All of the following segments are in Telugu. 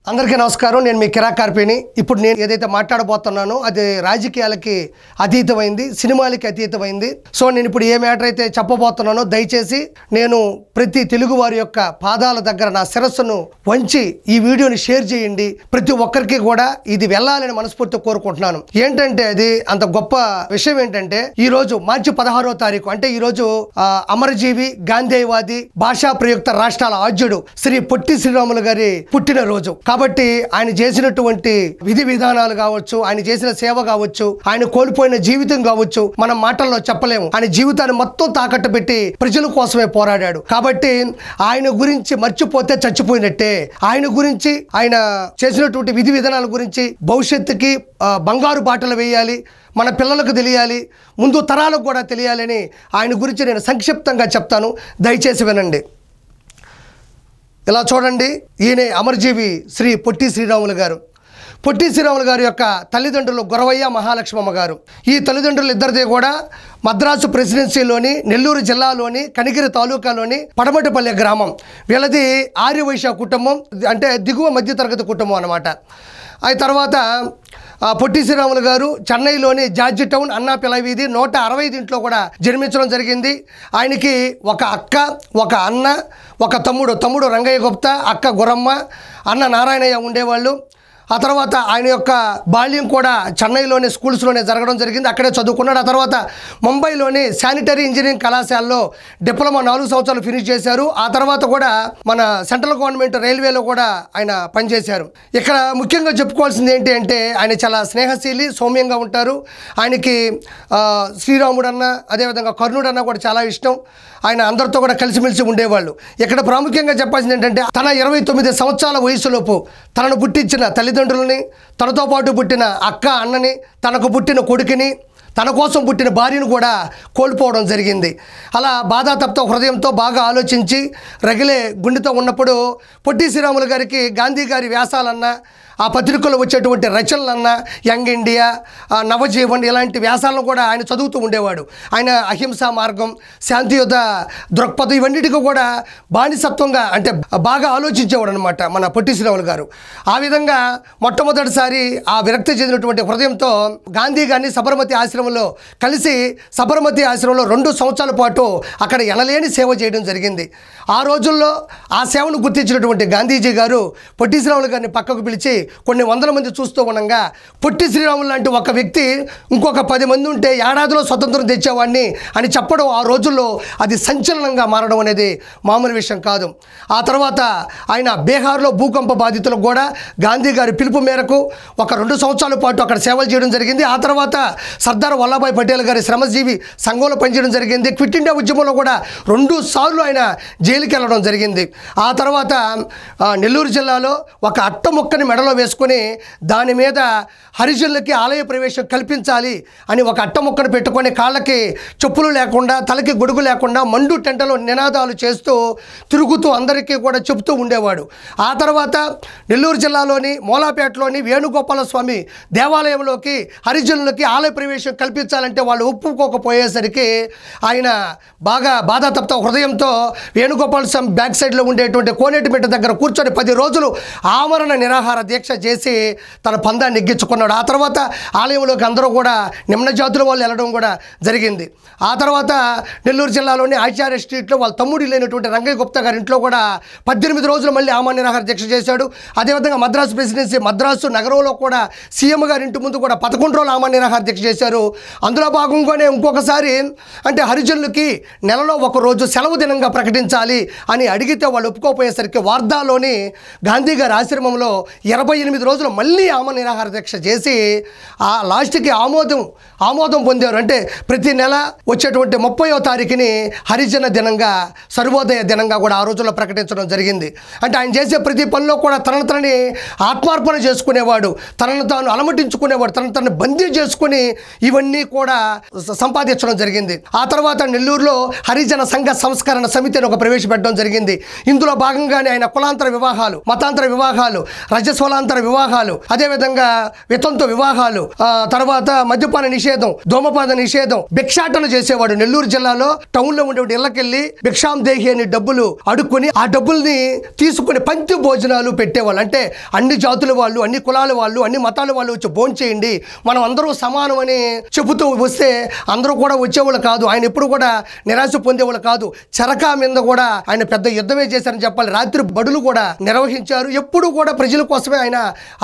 అందరికీ నమస్కారం. నేను మీ కిరా కార్పిని. ఇప్పుడు నేను ఏదైతే మాట్లాడబోతున్నానో అది రాజకీయాలకి అతీతమైంది, సినిమాలకి అతీతమైంది. సో నేను ఇప్పుడు ఏ మ్యాటర్ అయితే చెప్పబోతున్నానో దయచేసి నేను ప్రతి తెలుగు వారి యొక్క పాదాల దగ్గర నా శిరస్సును వంచి ఈ వీడియోని షేర్ చేయండి. ప్రతి ఒక్కరికి కూడా ఇది వెళ్ళాలని మనస్ఫూర్తిగా కోరుకుంటున్నాను. ఏంటంటే అది అంత గొప్ప విషయం ఏంటంటే ఈ రోజు మార్చి 16వ తారీఖు అంటే ఈ రోజు అమరజీవి, గాంధేయవాది, భాషా ప్రయుక్త రాష్ట్రాల ఆద్యుడు శ్రీ పొట్టి శ్రీరాములు గారి పుట్టినరోజు. కాబట్టి ఆయన చేసినటువంటి విధి విధానాలు కావచ్చు, ఆయన చేసిన సేవ కావచ్చు, ఆయన కోల్పోయిన జీవితం కావచ్చు, మనం మాటల్లో చెప్పలేము. ఆయన జీవితాన్ని మొత్తం తాకట్టు పెట్టి ప్రజల కోసమే పోరాడాడు. కాబట్టి ఆయన గురించి మర్చిపోతే చచ్చిపోయినట్టే. ఆయన గురించి, ఆయన చేసినటువంటి విధి విధానాల గురించి భవిష్యత్తుకి బంగారు బాటలు వేయాలి, మన పిల్లలకు తెలియాలి, ముందు తరాలకు కూడా తెలియాలని ఆయన గురించి నేను సంక్షిప్తంగా చెప్తాను, దయచేసి వినండి. ఇలా చూడండి, ఈయన అమరజీవి శ్రీ పొట్టి శ్రీరాములు గారు. పొట్టి శ్రీరాములు గారి యొక్క తల్లిదండ్రులు గురవయ్య, మహాలక్ష్మమ్మ గారు. ఈ తల్లిదండ్రులు ఇద్దరిది కూడా మద్రాసు ప్రెసిడెన్సీలోని నెల్లూరు జిల్లాలోని కనిగిరి తాలూకాలోని పడమటిపల్లె గ్రామం. వీళ్ళది ఆర్యవైశ్య కుటుంబం, అంటే దిగువ మధ్యతరగతి కుటుంబం అన్నమాట. ఆ తర్వాత పొట్టి శ్రీరాములు గారు చెన్నైలోని జార్జి టౌన్ అన్నా పిల్ల వీధి 165 ఇంట్లో కూడా జన్మించడం జరిగింది. ఆయనకి ఒక అక్క, ఒక అన్న, ఒక తమ్ముడు రంగయ్య గుప్తా, అక్క గురమ్మ, అన్న నారాయణయ్య ఉండేవాళ్ళు. ఆ తర్వాత ఆయన యొక్క బాల్యం కూడా చెన్నైలోని స్కూల్స్లోనే జరగడం జరిగింది, అక్కడే చదువుకున్నాడు. ఆ తర్వాత ముంబైలోని శానిటరీ ఇంజనీరింగ్ కళాశాలలో డిప్లొమా 4 సంవత్సరాలు ఫినిష్ చేశారు. ఆ తర్వాత కూడా మన సెంట్రల్ గవర్నమెంట్ రైల్వేలో కూడా ఆయన పనిచేశారు. ఇక్కడ ముఖ్యంగా చెప్పుకోవాల్సింది ఏంటి అంటే ఆయన చాలా స్నేహశీలి, సౌమ్యంగా ఉంటారు. ఆయనకి శ్రీరాముడు అన్న, అదేవిధంగా కర్ణుడు అన్న కూడా చాలా ఇష్టం. ఆయన అందరితో కూడా కలిసిమెలిసి ఉండేవాళ్ళు. ఇక్కడ ప్రాముఖ్యంగా చెప్పాల్సింది ఏంటంటే తన 29 సంవత్సరాల వయసులోపు తనను పుట్టించిన తల్లిదండ్రులని, తనతో పాటు పుట్టిన అక్క, అన్నని, తనకు పుట్టిన కొడుకుని, తన కోసం పుట్టిన భార్యను కూడా కోల్పోవడం జరిగింది. అలా బాధాతప్త హృదయంతో బాగా ఆలోచించి రగిలే గుండెతో ఉన్నప్పుడు పొట్టి శ్రీరాములు గారికి గాంధీ గారి వ్యాసాలన్నా, ఆ పత్రికల్లో వచ్చేటువంటి రచనలన్నా, యంగ్ ఇండియా, నవజీవన్ ఇలాంటి వ్యాసాలను కూడా ఆయన చదువుతూ ఉండేవాడు. ఆయన అహింసా మార్గం, శాంతియుత దృక్పథం ఇవన్నిటికీ కూడా బానిసత్వంగా అంటే బాగా ఆలోచించేవాడు అనమాట మన పొట్టి శ్రీరాములు గారు. ఆ విధంగా మొట్టమొదటిసారి ఆ విరక్తి చెందినటువంటి హృదయంతో గాంధీ గారిని సబర్మతి ఆశ్రమంలో కలిసి సబర్మతి ఆశ్రమంలో 2 సంవత్సరాల పాటు అక్కడ ఎనలేని సేవ చేయడం జరిగింది. ఆ రోజుల్లో ఆ సేవను గుర్తించినటువంటి గాంధీజీ గారు పొట్టి శ్రీరాములు గారిని పక్కకు పిలిచి కొన్ని వందల మంది చూస్తూ ఉండగా పొట్టి శ్రీరాములు లాంటి ఒక వ్యక్తి ఇంకొక 10 మంది ఉంటే ఏడాదిలో స్వతంత్రం తెచ్చేవాడిని అని చెప్పడం ఆ రోజుల్లో అది సంచలనంగా మారడం అనేది మామూలు విషయం కాదు. ఆ తర్వాత ఆయన బీహార్లో భూకంప బాధితులకు కూడా గాంధీ గారి పిలుపు మేరకు ఒక 2 సంవత్సరాల పాటు అక్కడ సేవలు చేయడం జరిగింది. ఆ తర్వాత సర్దార్ వల్లభాయ్ పటేల్ గారి శ్రమజీవి సంఘంలో పనిచేయడం జరిగింది. క్విట్ ఇండియా ఉద్యమంలో కూడా 2 సార్లు ఆయన జైలుకి వెళ్ళడం జరిగింది. ఆ తర్వాత నెల్లూరు జిల్లాలో ఒక అట్ట ముక్కని మెడలో వేసుకొని దాని మీద హరిజనులకి ఆలయ ప్రవేశం కల్పించాలి అని ఒక అట్ట ముక్కను పెట్టుకొని కాళ్ళకి చెప్పులు లేకుండా, తలకి గొడుగు లేకుండా మండు టెంటలో నినాదాలు చేస్తూ తిరుగుతూ అందరికీ కూడా చెబుతూ ఉండేవాడు. ఆ తర్వాత నెల్లూరు జిల్లాలోని మూలాపేటలోని వేణుగోపాల స్వామి దేవాలయంలోకి హరిజనులకి ఆలయ ప్రవేశం కల్పించాలంటే వాళ్ళు ఒప్పుకోకపోయేసరికి ఆయన బాగా బాధాతప్త హృదయంతో వేణుగోపాల స్వామి బ్యాక్ సైడ్లో ఉండేటువంటి కోనేటిమెట్ట దగ్గర కూర్చొని 10 రోజులు ఆమరణ నిరాహార దీక్ష చేసి తన పందాన్ని ఎగ్గించుకున్నాడు. ఆ తర్వాత ఆలయంలోకి అందరూ కూడా నిమ్న జాతుల వాళ్ళు వెళ్ళడం కూడా జరిగింది. ఆ తర్వాత నెల్లూరు జిల్లాలోని ఆచార్య స్ట్రీట్లో వాళ్ళ తమ్ముడు లేనటువంటి రంగయ్య గుప్తా గారి ఇంట్లో కూడా 18 రోజులు మళ్ళీ ఆమరణ నిరాహార దీక్ష చేశాడు. అదేవిధంగా మద్రాసు ప్రెసిడెన్సీ మద్రాసు నగరంలో కూడా సీఎం గారి ఇంటి ముందు కూడా 11 రోజులు ఆమరణ నిరాహార దీక్ష చేశారు. అందులో భాగంగానే ఇంకొకసారి అంటే హరిజనులకి నెలలో 1 రోజు సెలవు దినంగా ప్రకటించాలి అని అడిగితే వాళ్ళు ఒప్పుకోపోయేసరికి వార్దాలోని గాంధీ గారి ఆశ్రమంలో 28 రోజులు మళ్ళీ ఆమరణ నిరాహార దీక్ష చేసి ఆ లాస్ట్కి ఆమోదం పొందారు. అంటే ప్రతి నెల వచ్చేటువంటి 30వ తారీఖుని హరిజన దినంగా, సర్వోదయ దినంగా కూడా ఆ రోజుల్లో ప్రకటించడం జరిగింది. అంటే ఆయన చేసే ప్రతి పనిలో కూడా తనని ఆత్మార్పణ చేసుకునేవాడు, తనను తాను అలమటించుకునేవాడు, తనను బందీ చేసుకుని ఇవన్నీ కూడా సంపాదించడం జరిగింది. ఆ తర్వాత నెల్లూరులో హరిజన సంఘ సంస్కరణ సమితి అని ఒక ప్రవేశపెట్టడం జరిగింది. ఇందులో భాగంగానే ఆయన కులాంతర వివాహాలు, మతాంతర వివాహాలు, రజస్వలాంతర కులాంతర వివాహాలు, అదేవిధంగా వితంతు వివాహాలు, తర్వాత మద్యపాన నిషేధం, ధూమపాన నిషేధం, భిక్షాటన చేసేవాడు. నెల్లూరు జిల్లాలో టౌన్లో ఉండే ఇళ్ళకెళ్ళి భిక్షాం దేహి అని డబ్బులు అడుక్కుని ఆ డబ్బుల్ని తీసుకుని పంక్తి భోజనాలు పెట్టేవాళ్ళు. అంటే అన్ని జాతుల వాళ్ళు, అన్ని కులాల వాళ్ళు, అన్ని మతాల వాళ్ళు వచ్చి భోంచేయండి, మనం అందరూ సమానం అని చెబుతూ వస్తే అందరూ కూడా వచ్చేవాళ్ళు కాదు. ఆయన ఎప్పుడు కూడా నిరాశ పొందేవాళ్ళు కాదు. చరకా మీద కూడా ఆయన పెద్ద యుద్ధమే చేశారని చెప్పాలి. రాత్రి బడులు కూడా నిర్వహించారు. ఎప్పుడు కూడా ప్రజల కోసమే ఆయన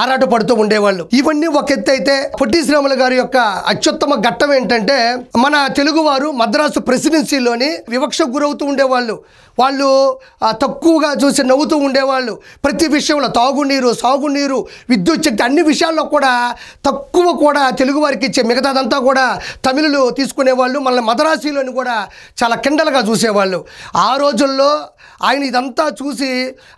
ఆరాట పడుతూ ఉండేవాళ్ళు. ఇవన్నీ ఒక ఎత్తు అయితే, పొట్టి శ్రీరాములు గారి యొక్క అత్యుత్తమ ఘట్టం ఏంటంటే, మన తెలుగువారు మద్రాసు ప్రెసిడెన్సీలోని వివక్షకు గురవుతూ ఉండేవాళ్ళు. వాళ్ళు తక్కువగా చూసి నవ్వుతూ ఉండేవాళ్ళు. ప్రతి విషయంలో తాగునీరు, సాగునీరు, విద్యుత్ శక్తి అన్ని విషయాల్లో కూడా తక్కువ కూడా తెలుగు వారికి ఇచ్చే, మిగతాదంతా కూడా తమిళులు తీసుకునేవాళ్ళు. మళ్ళీ మద్రాసీలోని కూడా చాలా కిండలుగా చూసేవాళ్ళు. ఆ రోజుల్లో ఆయన ఇదంతా చూసి,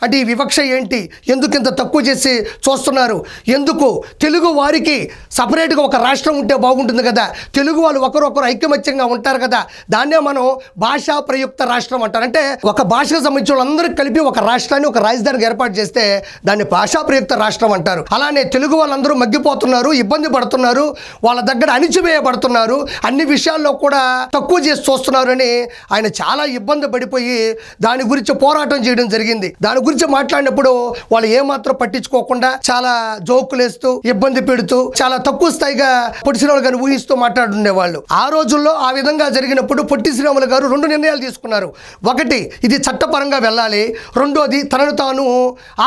అంటే ఈ వివక్ష ఏంటి, ఎందుకు ఇంత తక్కువ చేసి చూస్తున్నారు, ఎందుకు తెలుగు వారికి సపరేట్గా ఒక రాష్ట్రం ఉంటే బాగుంటుంది కదా, తెలుగు వాళ్ళు ఒకరొకరు ఐకమత్యంగా ఉంటారు కదా, దాన్నే మనం భాషా ప్రయుక్త రాష్ట్రం అంటారు. అంటే ఒక భాషకు సంబంధించిన వాళ్ళందరికీ కలిపి ఒక రాష్ట్రాన్ని, ఒక రాజధానికి ఏర్పాటు చేస్తే దాన్ని భాషా ప్రయుక్త రాష్ట్రం అంటారు. అలానే తెలుగు వాళ్ళందరూ మగ్గిపోతున్నారు, ఇబ్బంది పడుతున్నారు, వాళ్ళ దగ్గర అణిచివేయబడుతున్నారు, అన్ని విషయాల్లో కూడా తక్కువ చేసి చూస్తున్నారు అని ఆయన చాలా ఇబ్బంది పడిపోయి దాని గురించి పోరాటం చేయడం జరిగింది. దాని గురించి మాట్లాడినప్పుడు వాళ్ళు ఏమాత్రం పట్టించుకోకుండా చాలా జోకులేస్తూ, ఇబ్బంది పెడుతూ, చాలా తక్కువ స్థాయిగా పొట్టి శ్రీరాములు గారు ఊహిస్తూ మాట్లాడుతుండేవాళ్ళు. ఆ రోజుల్లో ఆ విధంగా జరిగినప్పుడు పొట్టి శ్రీరాములు గారు 2 నిర్ణయాలు తీసుకున్నారు. ఒకటి, ఇది చట్టపరంగా వెళ్ళాలి. రెండోది, తనను తాను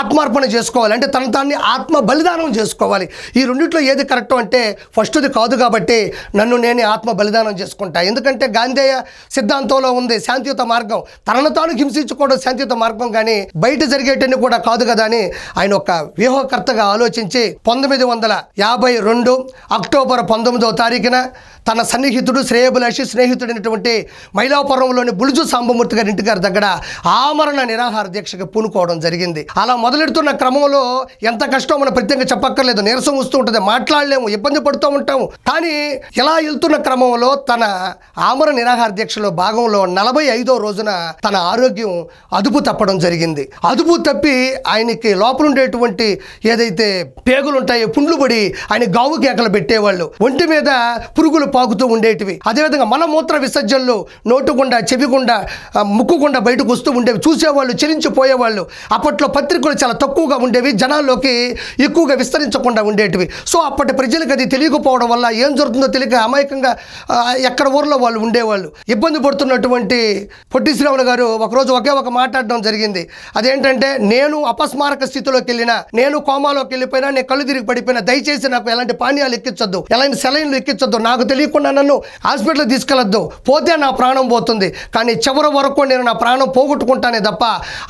ఆత్మార్పణ చేసుకోవాలి, అంటే తన తాన్ని ఆత్మ బలిదానం చేసుకోవాలి. ఈ రెండిట్లో ఏది కరెక్ట్ అంటే ఫస్ట్ది కాదు కాబట్టి నన్ను నేనే ఆత్మ బలిదానం చేసుకుంటా. ఎందుకంటే గాంధేయ సిద్ధాంతంలో ఉంది శాంతియుత మార్గం. తనను తాను హింసించుకోవడం శాంతియుత మార్గం, కానీ బయట జరిగేటన్ని కూడా కాదు కదా అని ఆయన ఒక వ్యూహకర్తగా ఆలోచించి 1952 అక్టోబర్ 19వ తారీఖున తన సన్నిహితుడు, శ్రేయోభిలాషి, స్నేహితుడైనటువంటి మైలాపురంలోని బులుజు సాంబమూర్తి గారి ఇంటి గారి దగ్గర ఆమరణ నిరాహార దీక్షకు పూనుకోవడం జరిగింది. అలా మొదలెడుతున్న క్రమంలో ఎంత కష్టం మనం ప్రత్యేకంగా చెప్పక్కర్లేదు. నీరసం వస్తూ ఉంటుంది, మాట్లాడలేము, ఇబ్బంది పడుతూ ఉంటాము. కానీ ఇలా వెళ్తున్న క్రమంలో తన ఆమరణ నిరాహార దీక్షలో భాగంలో 45వ రోజున తన ఆరోగ్యం అదుపు తప్పడం జరిగింది. అదుపు తప్పి ఆయనకి లోపల ఉండేటువంటి ఏదైతే పేగులు ఉంటాయో పుండ్లు పడి ఆయన గావు కేకలు పెట్టేవాళ్ళు, ఒంటి మీద పురుగులు పాకుతూ ఉండేటివి. అదేవిధంగా మలమూత్ర విసర్జనలు నోటుగుండా, చెవిగుండా, ముక్కుగుండా బయటకు వస్తూ ఉండేవి. చూసేవాళ్ళు చెలించిపోయేవాళ్ళు. అప్పట్లో పత్రికలు చాలా తక్కువగా ఉండేవి, జనాల్లోకి ఎక్కువగా విస్తరించకుండా ఉండేటివి. సో అప్పటి ప్రజలకు అది తెలియకపోవడం వల్ల ఏం జరుగుతుందో తెలియక అమాయకంగా ఎక్కడ ఊర్లో వాళ్ళు ఉండేవాళ్ళు. ఇబ్బంది పడుతున్నటువంటి పొట్టి శ్రీరాములు గారు ఒకరోజు ఒకే ఒక మాట్లాడడం జరిగింది. అదేంటంటే, నేను అపస్మారక స్థితిలోకి వెళ్ళినా, నేను కోమాలోకి వెళ్ళిపోయినా, నేను కళ్ళు తిరిగి పడిపోయినా, దయచేసి నాకు ఎలాంటి పానీయాలు ఎక్కించొద్దు, ఎలాంటి సెలైన్లు ఎక్కించొద్దు, నాకు తెలియకుండా నన్ను హాస్పిటల్ తీసుకెళ్లొద్దు, పోతే నా ప్రాణం పోతుంది, కానీ చివరి వరకు నేను నా ప్రాణం పోగొట్టుకుంటానే తప్ప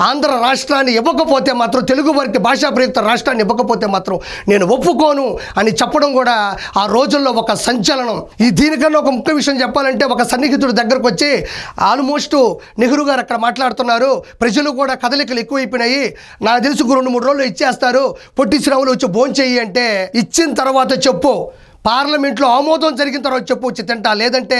ఆంధ్ర రాష్ట్రాన్ని ఇవ్వకపోతే మాత్రం, తెలుగు వారికి భాషా ప్రయుక్త రాష్ట్రాన్ని ఇవ్వకపోతే మాత్రం నేను ఒప్పుకోను అని చెప్పడం కూడా ఆ రోజుల్లో ఒక సంచలనం. ఈ దీనికన్నా ఒక ముఖ్య విషయం చెప్పాలంటే, ఒక సన్నిహితుడి దగ్గరకు వచ్చి ఆల్మోస్ట్ నెహ్రూ గారు అక్కడ మాట్లాడుతున్నారు, ప్రజలు కూడా కదలికలు ఎక్కువైపోయినాయి, నాకు తెలిసి 2-3 రోజులు ఇచ్చేస్తారు, పొట్టి శ్రీరాములు వచ్చి భోంచేయి అంటే, ఇచ్చిన తర్వాత చెప్పు, పార్లమెంట్లో ఆమోదం జరిగిన తర్వాత చెప్పు, వచ్చి తింటా, లేదంటే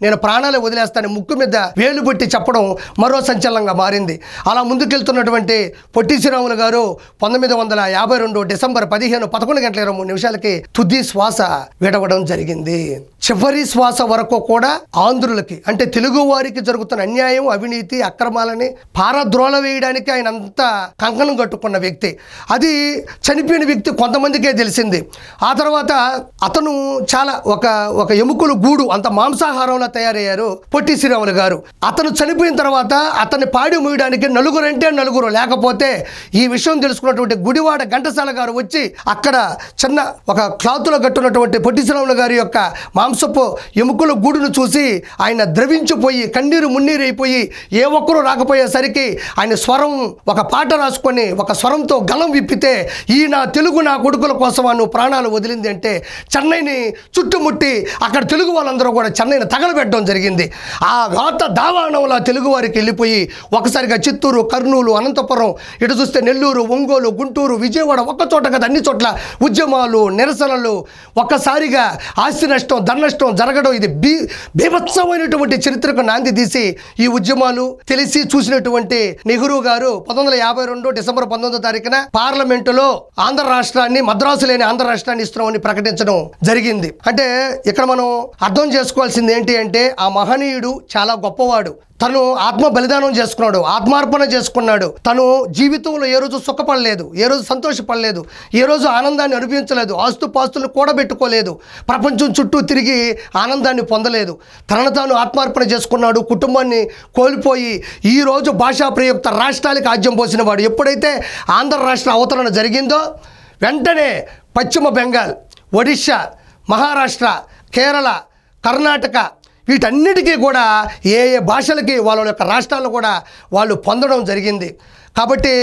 నేను ప్రాణాలే వదిలేస్తాను, ముక్కు మీద వేలు పెట్టి చెప్పడం మరో సంచలనంగా మారింది. అలా ముందుకెళ్తున్నటువంటి పొట్టి శ్రీరాములు గారు 1952 డిసెంబర్ 15 11:23 తుది శ్వాస విడవడం జరిగింది. చివరి శ్వాస వరకు కూడా ఆంధ్రులకి, అంటే తెలుగు వారికి జరుగుతున్న అన్యాయం, అవినీతి, అక్రమాలని పారద్రోల వేయడానికి ఆయన అంతా కంకణం కట్టుకున్న వ్యక్తి. అది చనిపోయిన వ్యక్తి కొంతమందికే తెలిసింది. ఆ తర్వాత అతను చాలా ఒక ఎముకలు గూడు అంత మాంసాహారంలో తయారయ్యారు పొట్టి శ్రీరాములు గారు. అతను చనిపోయిన తర్వాత అతన్ని పాడి మూయడానికి 4 అంటే 4, లేకపోతే ఈ విషయం తెలుసుకున్నటువంటి గుడివాడ ఘంటసాల గారు వచ్చి అక్కడ చిన్న ఒక క్లాతులో కట్టున్నటువంటి పొట్టి శ్రీరాములు గారి యొక్క మాంసపు ఎముకల గూడును చూసి ఆయన ద్రవించిపోయి కన్నీరు మున్నీరు అయిపోయి ఏ ఒక్కరూ రాకపోయేసరికి ఆయన స్వరం ఒక పాట రాసుకొని ఒక స్వరంతో గలం విప్పితే, ఈ నా తెలుగు నా కొడుకుల కోసం నువ్వు ప్రాణాలు వదిలింది అంటే, చెన్నై చెన్నైని చుట్టుముట్టి అక్కడ తెలుగు వాళ్ళందరూ కూడా చెన్నైని తగలబెట్టడం జరిగింది. ఆ ఘాత దావాణంలో తెలుగు వారికి వెళ్ళిపోయి ఒకసారిగా చిత్తూరు, కర్నూలు, అనంతపురం, ఇటు చూస్తే నెల్లూరు, ఒంగోలు, గుంటూరు, విజయవాడ, ఒక్క చోట కదా అన్ని చోట్ల ఉద్యమాలు, నిరసనలు, ఒక్కసారిగా ఆస్తి నష్టం, ధన నష్టం జరగడం, ఇది బీభత్సమైనటువంటి చరిత్రకు నాంది తీసి ఈ ఉద్యమాలు తెలిసి చూసినటువంటి నెహ్రూ గారు 1952 డిసెంబర్ 19వ తారీఖున పార్లమెంటులో ఆంధ్ర రాష్ట్రాన్ని, మద్రాసు లేని ఆంధ్ర రాష్ట్రాన్ని ఇస్తున్నామని ప్రకటించడం జరిగింది. అంటే ఇక్కడ మనం అర్థం చేసుకోవాల్సింది ఏంటి అంటే ఆ మహనీయుడు చాలా గొప్పవాడు. తను ఆత్మ బలిదానం చేసుకున్నాడు, ఆత్మార్పణ చేసుకున్నాడు. తను జీవితంలో ఏ రోజు సుఖపడలేదు, ఏ రోజు సంతోషపడలేదు, ఏ రోజు ఆనందాన్ని అనుభవించలేదు, ఆస్తుపాస్తులు కూడబెట్టుకోలేదు, ప్రపంచం చుట్టూ తిరిగి ఆనందాన్ని పొందలేదు. తనను తాను ఆత్మార్పణ చేసుకున్నాడు, కుటుంబాన్ని కోల్పోయి ఈరోజు భాషా ప్రయుక్త రాష్ట్రాలకు ఆజ్యం పోసిన వాడు. ఎప్పుడైతే ఆంధ్ర రాష్ట్ర అవతరణ జరిగిందో వెంటనే పశ్చిమ బెంగాల్, ఒడిశా, మహారాష్ట్ర, కేరళ, కర్ణాటక వీటన్నిటికీ కూడా ఏ భాషలకి వాళ్ళ యొక్క రాష్ట్రాలు కూడా వాళ్ళు పొందడం జరిగింది. కాబట్టి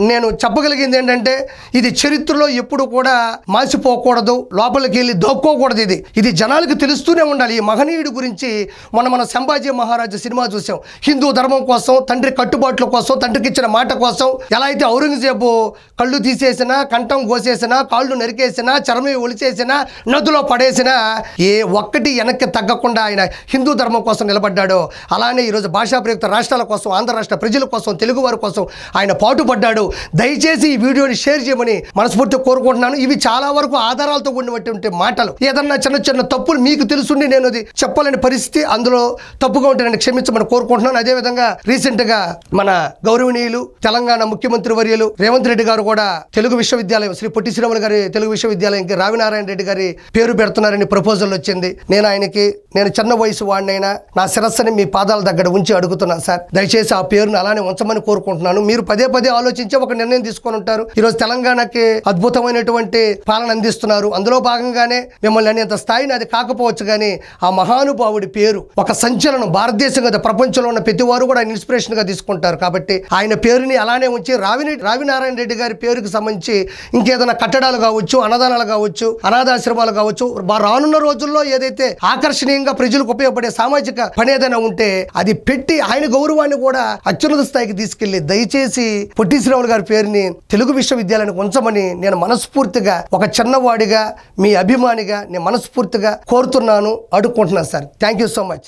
నేను చెప్పగలిగింది ఏంటంటే ఇది చరిత్రలో ఎప్పుడు కూడా మాసిపోకూడదు, లోపలికి వెళ్ళి దోక్కోకూడదు. ఇది జనాలకు తెలుస్తూనే ఉండాలి. ఈ మహనీయుడి గురించి మన సంభాజీ మహారాజు సినిమా చూసాం. హిందూ ధర్మం కోసం, తండ్రి కట్టుబాట్ల కోసం, తండ్రికి ఇచ్చిన మాట కోసం ఎలా అయితే ఔరంగజేబు కళ్ళు తీసేసినా, కంఠం కోసేసినా, కాళ్ళు నరికేసినా, చర్మం ఒలిచేసినా, నదులో పడేసినా ఏ ఒక్కటి వెనక్కి తగ్గకుండా ఆయన హిందూ ధర్మం కోసం నిలబడ్డాడో అలానే ఈరోజు భాషా ప్రయుక్త రాష్ట్రాల కోసం, ఆంధ్ర రాష్ట్ర ప్రజల కోసం, తెలుగు వారి కోసం ఆయన పాటుపడ్డాడు. దయచేసి ఈ వీడియోని షేర్ చేయమని మనస్ఫూర్తిగా కోరుకుంటున్నాను. ఇవి చాలా వరకు ఆధారాలతో ఉన్నటువంటి మాటలు. ఏదన్నా చిన్న చిన్న తప్పులు మీకు తెలుసుండి నేను అది చెప్పలేని పరిస్థితి, అందులో తప్పుగా ఉంటే నేను క్షమించమని కోరుకుంటున్నాను. అదేవిధంగా రీసెంట్గా మన గౌరవనీయులు తెలంగాణ ముఖ్యమంత్రి వర్యులు రేవంత్ రెడ్డి గారు కూడా తెలుగు విశ్వవిద్యాలయం, శ్రీ పొట్టి శ్రీరాములు గారి తెలుగు విశ్వవిద్యాలయంకి రావినారాయణ రెడ్డి గారి పేరు పెడుతున్నారని ప్రపోజల్ వచ్చింది. నేను చిన్న వయసు వాడినైనా నా శిరస్సుని మీ పాదాల దగ్గర ఉంచి అడుగుతున్నాను సార్, దయచేసి ఆ పేరును అలానే ఉంచమని కోరుకుంటున్నాను. మీరు పదే పదే ఆలోచించి ఒక నిర్ణయం తీసుకొని ఉంటారు. ఈరోజు తెలంగాణకి అద్భుతమైనటువంటి పాలన అందిస్తున్నారు. అందులో భాగంగానే మిమ్మల్ని అనేంత స్థాయిని అది కాకపోవచ్చు, కానీ ఆ మహానుభావుడి పేరు ఒక సంచలనం. భారతదేశం కదా, ప్రపంచంలో ఉన్న ప్రతి వారు కూడా ఆయన ఇన్స్పిరేషన్ గా తీసుకుంటారు. కాబట్టి ఆయన పేరుని అలానే ఉంచి రావినారాయణ రెడ్డి గారి పేరుకి సంబంధించి ఇంకేదైనా కట్టడాలు కావచ్చు, అన్నదానాలు కావచ్చు, అనాథాశ్రమాలు కావచ్చు, రానున్న రోజుల్లో ఏదైతే ఆకర్షణీయంగా ప్రజలకు ఉపయోగపడే సామాజిక పని ఏదైనా ఉంటే అది పెట్టి ఆయన గౌరవాన్ని కూడా అత్యున్నత స్థాయికి తీసుకెళ్లి దయచేసి పొట్టి శ్రీరాములు గారి పేరుని తెలుగు విశ్వవిద్యాలయానికి ఉంచమని నేను మనస్ఫూర్తిగా ఒక చిన్నవాడిగా, మీ అభిమానిగా నేను మనస్ఫూర్తిగా కోరుతున్నాను, అడుక్కుంటున్నాను sir. Thank you so much.